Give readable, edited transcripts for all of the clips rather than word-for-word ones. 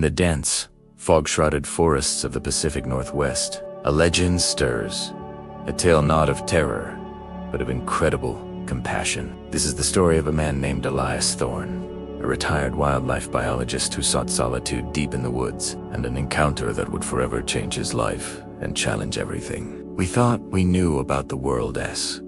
the dense, fog-shrouded forests of the Pacific Northwest, a legend stirs, a tale not of terror, but of incredible compassion. This is the story of a man named Elias Thorne, a retired wildlife biologist who sought solitude deep in the woods, and an encounter that would forever change his life and challenge everything we thought we knew about the world's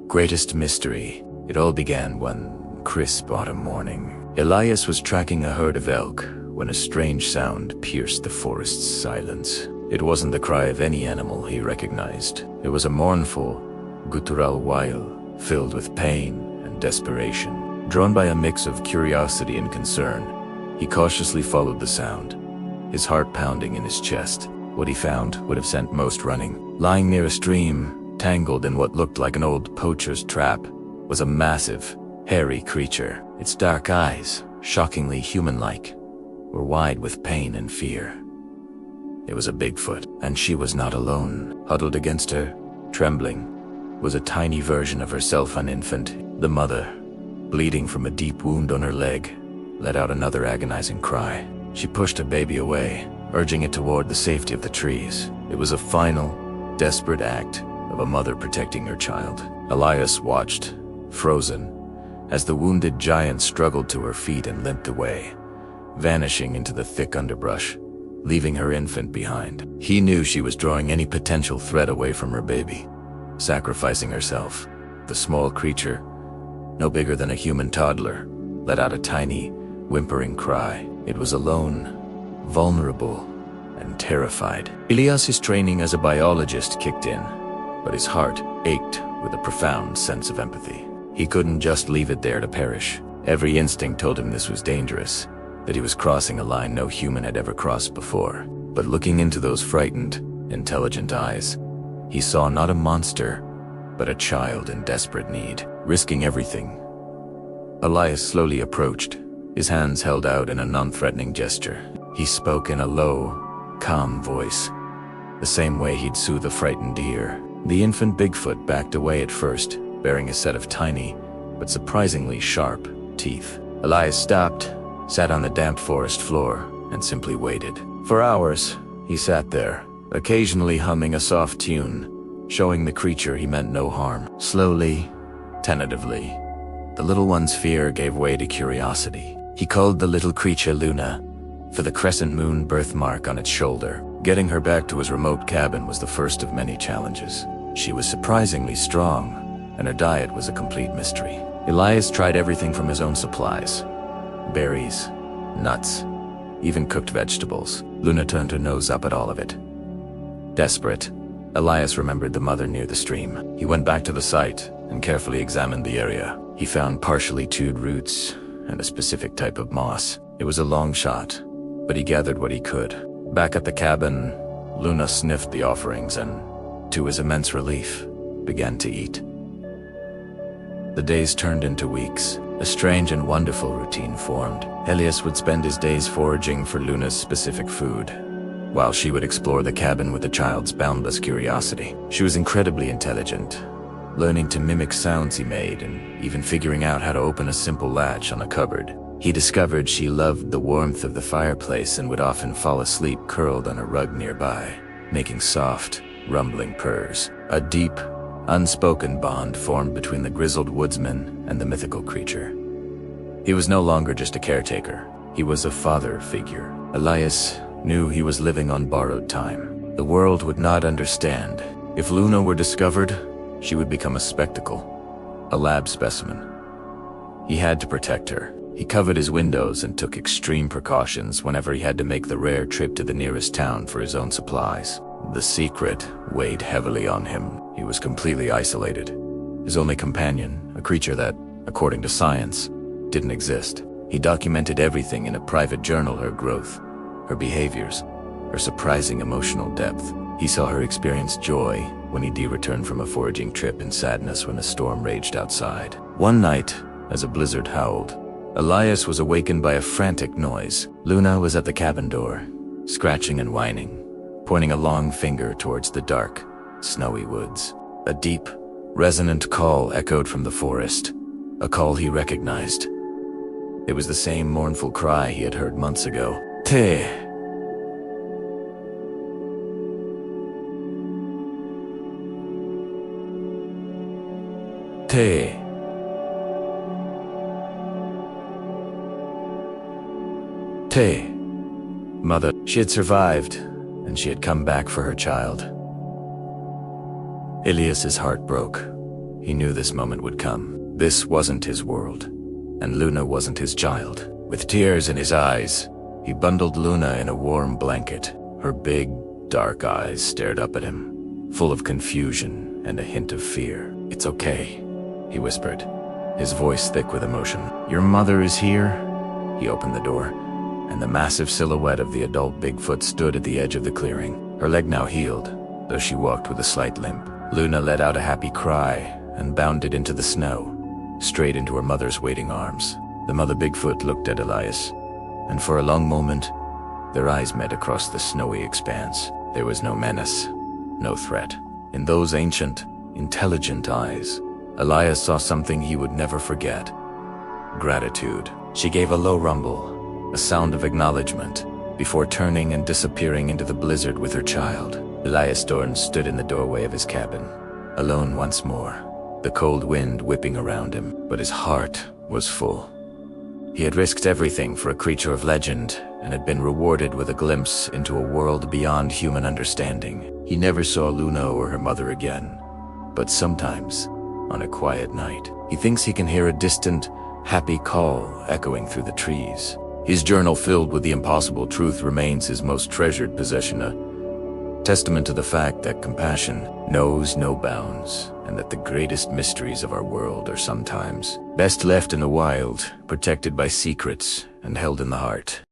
greatest mystery. It all began one crisp autumn morning. Elias was tracking a herd of elk when a strange sound pierced the forest's silence. It wasn't the cry of any animal he recognized. It was a mournful, guttural wail filled with pain and desperation. Drawn by a mix of curiosity and concern, he cautiously followed the sound, his heart pounding in his chest. What he found would have sent most running. Lying near a stream, tangled in what looked like an old poacher's trap, was a massive, hairy creature. Its dark eyes, shockingly human-like, were wide with pain and fear. It was a Bigfoot, and she was not alone. Huddled against her, trembling, was a tiny version of herself, an infant. The mother, bleeding from a deep wound on her leg, let out another agonizing cry. She pushed her baby away, urging it toward the safety of the trees. It was a final, desperate act of a mother protecting her child. Elias watched, frozen, as the wounded giant struggled to her feet and limped away, vanishing into the thick underbrush, leaving her infant behind. He knew she was drawing any potential threat away from her baby, sacrificing herself. The small creature, no bigger than a human toddler, let out a tiny, whimpering cry. It was alone, vulnerable, and terrified. Elias's training as a biologist kicked in, but his heart ached with a profound sense of empathy. He couldn't just leave it there to perish. Every instinct told him this was dangerous, that he was crossing a line no human had ever crossed before. But looking into those frightened, intelligent eyes, he saw not a monster, but a child in desperate need, risking everything. Elias slowly approached, his hands held out in a non-threatening gesture. He spoke in a low, calm voice, the same way he'd soothe a frightened deer. The infant Bigfoot backed away at first, bearing a set of tiny, but surprisingly sharp, teeth. Elias stopped, sat on the damp forest floor, and simply waited. For hours, he sat there, occasionally humming a soft tune, showing the creature he meant no harm. Slowly, tentatively, the little one's fear gave way to curiosity. He called the little creature Luna, for the crescent moon birthmark on its shoulder. Getting her back to his remote cabin was the first of many challenges. She was surprisingly strong, and her diet was a complete mystery. Elias tried everything from his own supplies: berries, nuts, even cooked vegetables. Luna turned her nose up at all of it. Desperate, Elias remembered the mother near the stream. He went back to the site and carefully examined the area. He found partially chewed roots and a specific type of moss. It was a long shot, but he gathered what he could. Back at the cabin, Luna sniffed the offerings and, to his immense relief, began to eat. The days turned into weeks. A strange and wonderful routine formed. Elias would spend his days foraging for Luna's specific food, while she would explore the cabin with the child's boundless curiosity. She was incredibly intelligent, learning to mimic sounds he made and even figuring out how to open a simple latch on a cupboard. He discovered she loved the warmth of the fireplace and would often fall asleep curled on a rug nearby, making soft, rumbling purrs. A deep, unspoken bond formed between the grizzled woodsman and the mythical creature. He was no longer just a caretaker. He was a father figure. Elias knew he was living on borrowed time. The world would not understand. If Luna were discovered, she would become a spectacle, a lab specimen. He had to protect her. He covered his windows and took extreme precautions whenever he had to make the rare trip to the nearest town for his own supplies. The secret weighed heavily on him. He was completely isolated. His only companion, a creature that, according to science, didn't exist. He documented everything in a private journal: her growth, her behaviors, her surprising emotional depth. He saw her experience joy when he returned from a foraging trip and sadness when a storm raged outside. One night, as a blizzard howled, Elias was awakened by a frantic noise. Luna was at the cabin door, scratching and whining, pointing a long finger towards the dark, snowy woods. A deep, resonant call echoed from the forest, a call he recognized. It was the same mournful cry he had heard months ago. Te. Te. Te. Mother. She had survived, and she had come back for her child. Ilias's heart broke. He knew this moment would come. This wasn't his world, and Luna wasn't his child. With tears in his eyes, he bundled Luna in a warm blanket. Her big, dark eyes stared up at him, full of confusion and a hint of fear. "It's okay," he whispered, his voice thick with emotion. "Your mother is here?" He opened the door, and the massive silhouette of the adult Bigfoot stood at the edge of the clearing. Her leg now healed, though she walked with a slight limp. Luna let out a happy cry and bounded into the snow, straight into her mother's waiting arms. The mother Bigfoot looked at Elias, and for a long moment, their eyes met across the snowy expanse. There was no menace, no threat. In those ancient, intelligent eyes, Elias saw something he would never forget: gratitude. She gave a low rumble, a sound of acknowledgement, before turning and disappearing into the blizzard with her child. Elias Dorn stood in the doorway of his cabin, alone once more, the cold wind whipping around him, but his heart was full. He had risked everything for a creature of legend, and had been rewarded with a glimpse into a world beyond human understanding. He never saw Luna or her mother again, but sometimes, on a quiet night, he thinks he can hear a distant, happy call echoing through the trees. His journal filled with the impossible truth remains his most treasured possession, a testament to the fact that compassion knows no bounds, and that the greatest mysteries of our world are sometimes best left in the wild, protected by secrets and held in the heart.